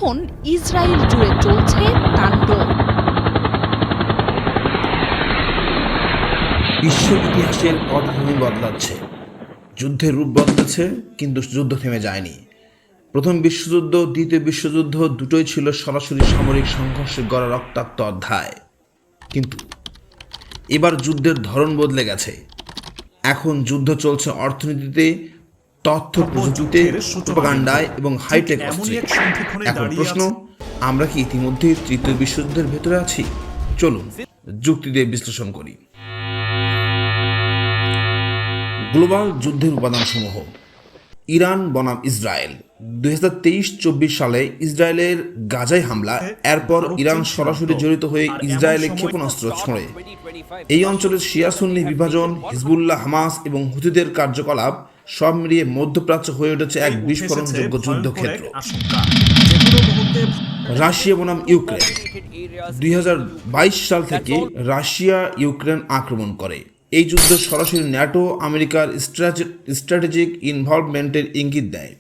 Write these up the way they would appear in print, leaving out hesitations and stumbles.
এখন ইসরায়েল জুড়ে চলছে তাণ্ডব। বিশ্ব ইতিহাসের পটভূমি বদলাচ্ছে, যুদ্ধের রূপ বদলেছে, কিন্তু যুদ্ধ থেমে যায়নি। প্রথম বিশ্বযুদ্ধ, দ্বিতীয় বিশ্বযুদ্ধ দুটোই ছিল সরাসরি সামরিক সংঘর্ষে গড়া রক্তাক্ত অধ্যায়। কিন্তু এবার যুদ্ধের ধরন বদলে গেছে। এখন যুদ্ধ চলছে অর্থনীতিতে, তথ্য প্রযুক্তিতে, প্রোপাগান্ডায় এবং হাইটেক অস্ত্রে। এখন প্রশ্ন, আমরা কি ইতিমধ্যে তৃতীয় বিশ্বযুদ্ধের ভেতরে আছি? চলুন যুক্তি দিয়ে বিশ্লেষণ করি। গ্লোবাল যুদ্ধের উপাদানসমূহ। ইরান বনাম ইসরায়েল। 2023-24 সালে ইসরায়েলের গাজায় হামলা, এরপর ইরান সরাসরি জড়িত হয়ে ইসরায়েলে ক্ষেপণাস্ত্র ছোঁড়ে। এই অঞ্চলের শিয়া সুন্নি বিভাজন, হিজবুল্লাহ, হামাস এবং হুতিদের কার্যকলাপ সব মিলিয়ে মধ্যপ্রাচ্য হয়ে উঠেছে এক বিস্ফোরণযোগ্য যুদ্ধক্ষেত্র। রাশিয়া বনাম ইউক্রেন। 2022 সাল থেকে রাশিয়া ইউক্রেন আক্রমণ করে। এই যুদ্ধ সরাসরি ন্যাটো আমেরিকার স্ট্র্যাটেজিক ইনভলভমেন্টের ইঙ্গিত দেয়।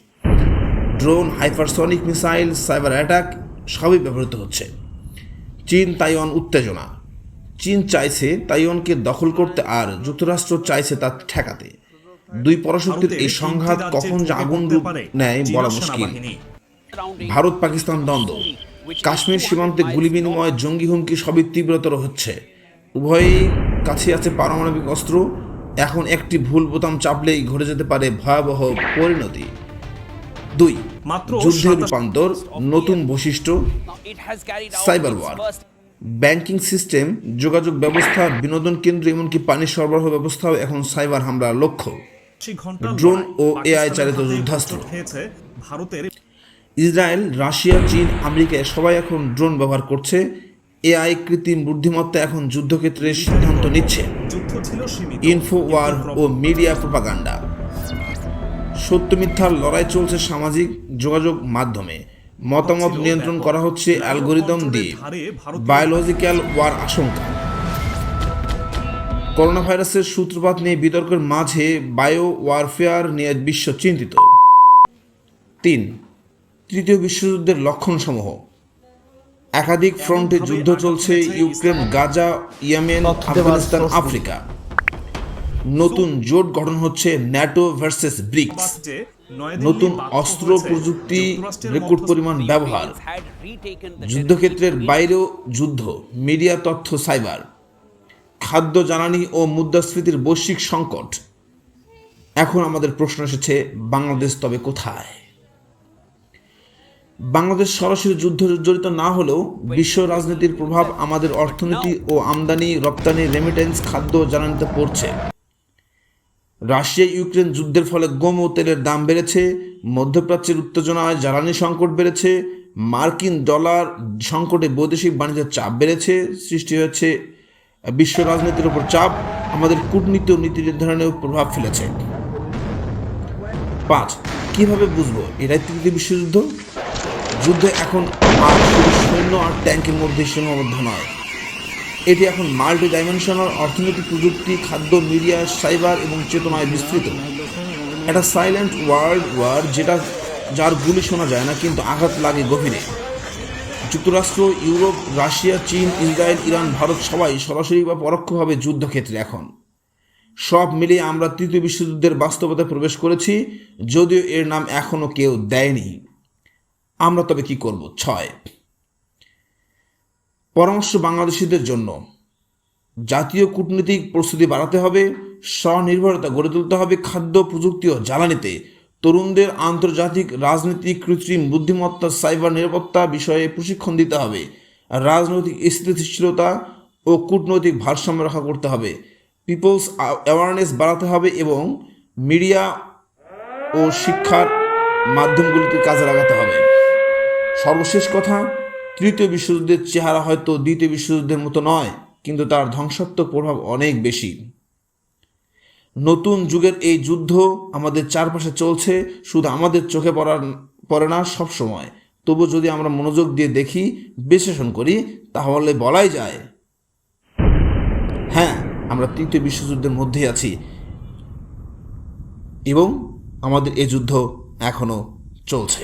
Drone, hypersonic missile, cyber attack সবই ব্যবহৃত হচ্ছে। চীন তাইওয়ান উত্তেজনা। চীন চাইছে তাইওয়ানকে দখল করতে, আর যুক্তরাষ্ট্র চাইছে তা ঠেকাতে। দুই পরাশক্তির এই সংঘাত কখন যে আগুন রূপ নেয় বলা মুশকিল। ভারত পাকিস্তান দ্বন্দ্ব। কাশ্মীর সীমান্তে গুলি বিনিময়, জঙ্গি হুমকি সবই তীব্রতর হচ্ছে। উভয়েই কাছে আছে পারমাণবিক অস্ত্র। এখন একটি ভুল বোতাম চাপলেই ঘটে যেতে পারে ভয়াবহ পরিণতি। 2. যুদ্ধের রূপান্তর, নতুন বৈশিষ্ট্য। Cyber war. ব্যাংকিং সিস্টেম, যোগাযোগ ব্যবস্থা, বিনোদন কেন্দ্র, এমনকি পানি সরবরাহ ব্যবস্থাও এখন সাইবার হামলার লক্ষ্য। ড্রোন ও এআই চালিত যুদ্ধাস্ত্র। ইসরায়েল, রাশিয়া, চীন, আমেরিকা সবাই এখন ড্রোন ব্যবহার করছে। এআই, কৃত্রিম বুদ্ধিমত্তা এখন যুদ্ধক্ষেত্রে সিদ্ধান্ত নিচ্ছে। ইনফো ওয়ার ও মিডিয়া প্রোপাগান্ডা। সত্য মিথ্যার লড়াই চলছে সামাজিক যোগাযোগ মাধ্যমে। মতামত নিয়ন্ত্রণ করা হচ্ছে অ্যালগোরিদম দিয়ে। বায়োলজিক্যাল ওয়ার আশঙ্কা। করোনা ভাইরাসের সূত্রপাত নিয়ে বিতর্কের মাঝে বায়ো ওয়ারফেয়ার নিয়ে বিশ্ব চিন্তিত। 3. তৃতীয় বিশ্বযুদ্ধের লক্ষণসমূহ। একাধিক ফ্রন্টে যুদ্ধ চলছে, Ukraine, Gaza, Yemen, Afghanistan, Africa. নতুন জোট গঠন হচ্ছে, ন্যাটো ভার্সেস ব্রিক্স। নতুন অস্ত্র প্রযুক্তি, রেকর্ড পরিমাণ ব্যবহার। যুদ্ধক্ষেত্রের বাইরেও যুদ্ধ, মিডিয়া, তথ্য, সাইবার। খাদ্য, জ্বালানি ও মুদ্রাস্ফীতির বৈশ্বিক সংকট। এখন আমাদের প্রশ্ন এসেছে, বাংলাদেশ তবে কোথায়? বাংলাদেশ সরাসরি যুদ্ধ জড়িত না হলেও বিশ্ব রাজনীতির প্রভাব আমাদের অর্থনীতি ও আমদানি রপ্তানি, রেমিটেন্স, খাদ্য জ্বালানিতে পড়ছে। রাশিয়া ইউক্রেন যুদ্ধের ফলে গম ও তেলের দাম বেড়েছে। মধ্যপ্রাচ্যের উত্তেজনায় জ্বালানি সংকট বেড়েছে। মার্কিন ডলার সংকটে বৈদেশিক বাণিজ্যের চাপ বেড়েছে, সৃষ্টি হয়েছে বিশ্ব রাজনীতির উপর চাপ। আমাদের কূটনীতি ও নীতি নির্ধারণেও প্রভাব ফেলেছে। 5. কিভাবে বুঝবো এটাই তৃতীয় বিশ্বযুদ্ধ? যুদ্ধ এখন আর শুধু সৈন্য আর ট্যাঙ্কের মধ্যে সীমাবদ্ধ নয়। এটি এখন মাল্টি ডাইমেনশনাল, অর্থনৈতিক, প্রযুক্তি, খাদ্য, মিডিয়া, সাইবার এবং চেতনায় বিস্তৃত। একটা সাইলেন্ট ওয়ার্ল্ড ওয়ার, যার গুলি শোনা যায় না কিন্তু আঘাত লাগে গভীরে। যুক্তরাষ্ট্র, ইউরোপ, রাশিয়া, চীন, ইসরায়েল, ইরান, ভারত সবাই সরাসরি বা পরোক্ষভাবে যুদ্ধক্ষেত্রে। এখন সব মিলিয়ে আমরা তৃতীয় বিশ্বযুদ্ধের বাস্তবতায় প্রবেশ করেছি, যদিও এর নাম এখনো কেউ দেয়নি। আমরা তবে কি করব? 6. পরামর্শ বাংলাদেশিদের জন্য। জাতীয় কূটনৈতিক প্রস্তুতি বাড়াতে হবে, স্বনির্ভরতা গড়ে তুলতে হবে খাদ্য, প্রযুক্তি ও জ্বালানিতে। তরুণদের আন্তর্জাতিক রাজনীতি, কৃত্রিম বুদ্ধিমত্তা, সাইবার নিরাপত্তা বিষয়ে প্রশিক্ষণ দিতে হবে। রাজনৈতিক স্থিতিশীলতা ও কূটনৈতিক ভারসাম্য রক্ষা করতে হবে। পিপলস অ্যাওয়ারনেস বাড়াতে হবে এবং মিডিয়া ও শিক্ষার মাধ্যমগুলিতে কাজে লাগাতে হবে। সর্বশেষ কথা, তৃতীয় বিশ্বযুদ্ধের চেহারা হয়তো দ্বিতীয় বিশ্বযুদ্ধের মতো নয়, কিন্তু তার ধ্বংসাত্মক প্রভাব অনেক বেশি। নতুন যুগের এই যুদ্ধ আমাদের চারপাশে চলছে, শুধু আমাদের চোখে পড়ে না সব সময়। তবু যদি আমরা মনোযোগ দিয়ে দেখি, বিশ্লেষণ করি, তাহলে বলাই যায়, হ্যাঁ, আমরা তৃতীয় বিশ্বযুদ্ধের মধ্যেই আছি এবং আমাদের এই যুদ্ধ এখনো চলছে।